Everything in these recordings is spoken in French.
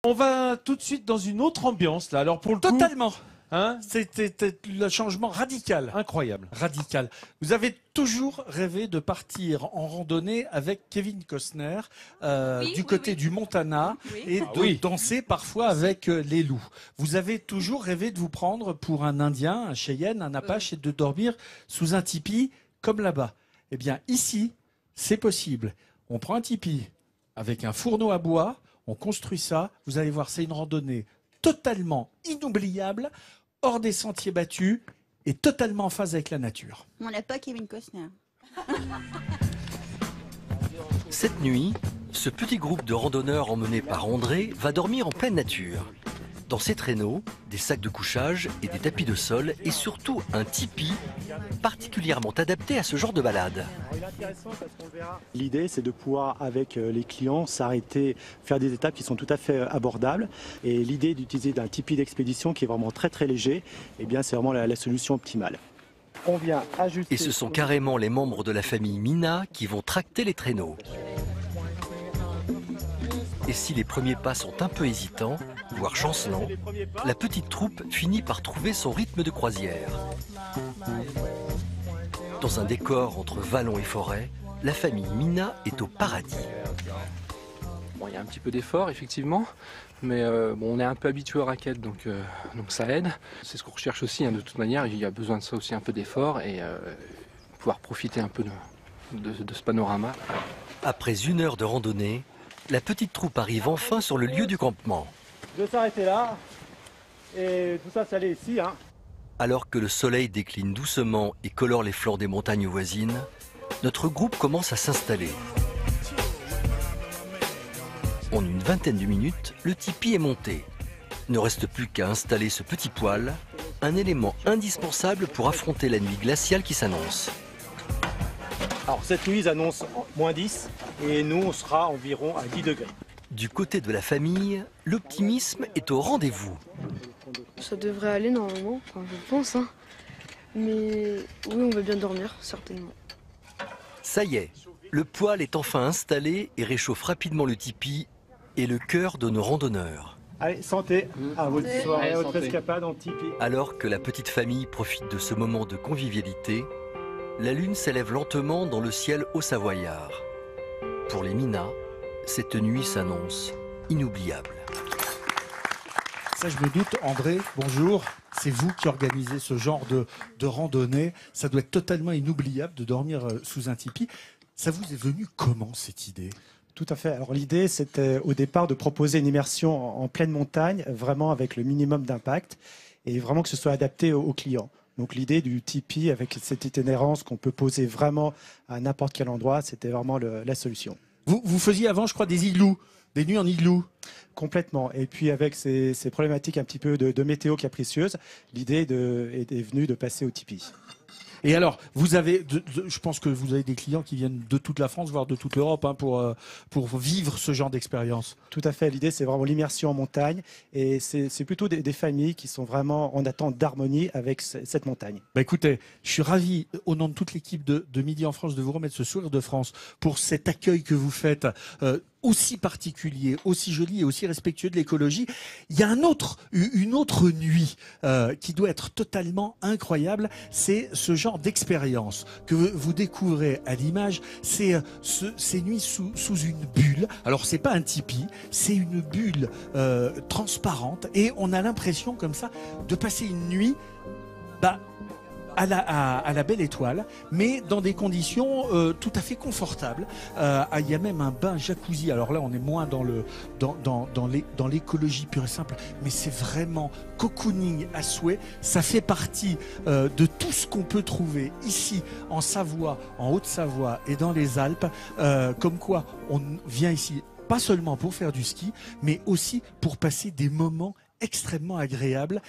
On va tout de suite dans une autre ambiance là. Alors pour le coup, Totalement. hein, C'était le changement radical. incroyable. Radical. Vous avez toujours rêvé de partir en randonnée avec Kevin Costner du côté du Montana et de danser parfois avec les loups. Vous avez toujours rêvé de vous prendre pour un Indien, un Cheyenne, un Apache et de dormir sous un tipi comme là-bas. Eh bien ici, c'est possible. On prend un tipi avec un fourneau à bois, on construit ça. Vous allez voir, c'est une randonnée totalement inoubliable, hors des sentiers battus et totalement en phase avec la nature. On n'a pas Kevin Costner. Cette nuit, ce petit groupe de randonneurs emmené par André va dormir en pleine nature. Dans ses traîneaux, des sacs de couchage et des tapis de sol et surtout un tipi particulièrement adapté à ce genre de balade. L'idée, c'est de pouvoir, avec les clients, s'arrêter, faire des étapes qui sont tout à fait abordables. Et l'idée d'utiliser un tipi d'expédition qui est vraiment très très léger, eh bien, c'est vraiment la solution optimale. On vient ajuster. Et ce sont carrément les membres de la famille Mina qui vont tracter les traîneaux. Et si les premiers pas sont un peu hésitants, voire chancelants, la petite troupe finit par trouver son rythme de croisière. Dans un décor entre vallons et forêts, la famille Mina est au paradis. Bon, il y a un petit peu d'effort, effectivement, mais bon, on est un peu habitué aux raquettes, donc ça aide. C'est ce qu'on recherche aussi, hein, de toute manière, il y a besoin de ça aussi, un peu d'effort, et pouvoir profiter un peu de ce panorama. Après 1 heure de randonnée, la petite troupe arrive enfin sur le lieu du campement. De s'arrêter là, et tout ça, c'est aller ici. Hein. Alors que le soleil décline doucement et colore les flancs des montagnes voisines, notre groupe commence à s'installer. En une vingtaine de minutes, le tipi est monté. Il ne reste plus qu'à installer ce petit poêle, un élément indispensable pour affronter la nuit glaciale qui s'annonce. Alors cette nuit, ils annoncent -10 et nous, on sera environ à 10 degrés. Du côté de la famille, l'optimisme est au rendez-vous. Ça devrait aller normalement, enfin, je pense. Hein. Mais oui, on va bien dormir, certainement. Ça y est, le poêle est enfin installé et réchauffe rapidement le tipi et le cœur de nos randonneurs. Allez, santé à votre soirée, à votre escapade en tipi. Alors que la petite famille profite de ce moment de convivialité, la lune s'élève lentement dans le ciel haut-savoyard. Pour les Mina, cette nuit s'annonce inoubliable. Ça, je me doute, André, bonjour. C'est vous qui organisez ce genre de randonnée. Ça doit être totalement inoubliable de dormir sous un tipi. Ça vous est venu comment, cette idée ? Tout à fait. Alors l'idée, c'était au départ de proposer une immersion en pleine montagne, vraiment avec le minimum d'impact, et vraiment que ce soit adapté aux clients. Donc l'idée du tipi, avec cette itinérance qu'on peut poser vraiment à n'importe quel endroit, c'était vraiment la solution. Vous faisiez avant, je crois, des igloos, des nuits en igloo. Complètement. Et puis avec ces problématiques un petit peu de météo capricieuse, l'idée est venue de passer au tipi. Et alors, vous avez, je pense que vous avez des clients qui viennent de toute la France, voire de toute l'Europe, hein, pour vivre ce genre d'expérience. Tout à fait. L'idée, c'est vraiment l'immersion en montagne. Et c'est plutôt des familles qui sont vraiment en attente d'harmonie avec cette montagne. Bah écoutez, je suis ravi, au nom de toute l'équipe de Midi en France, de vous remettre ce sourire de France pour cet accueil que vous faites. Aussi particulier, aussi joli et aussi respectueux de l'écologie. Il y a une autre nuit qui doit être totalement incroyable. C'est ce genre d'expérience que vous découvrez à l'image. C'est ces nuits sous une bulle. Alors c'est pas un tipi, c'est une bulle transparente et on a l'impression comme ça de passer une nuit à la belle étoile, mais dans des conditions tout à fait confortables. Il y a même un bain jacuzzi. Alors là, on est moins dans l'écologie pure et simple, mais c'est vraiment cocooning à souhait. Ça fait partie de tout ce qu'on peut trouver ici en Savoie, en Haute-Savoie et dans les Alpes. Comme quoi, on vient ici pas seulement pour faire du ski, mais aussi pour passer des moments extrêmement agréable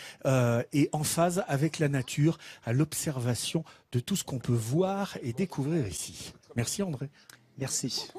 et en phase avec la nature, à l'observation de tout ce qu'on peut voir et découvrir ici. Merci André. Merci.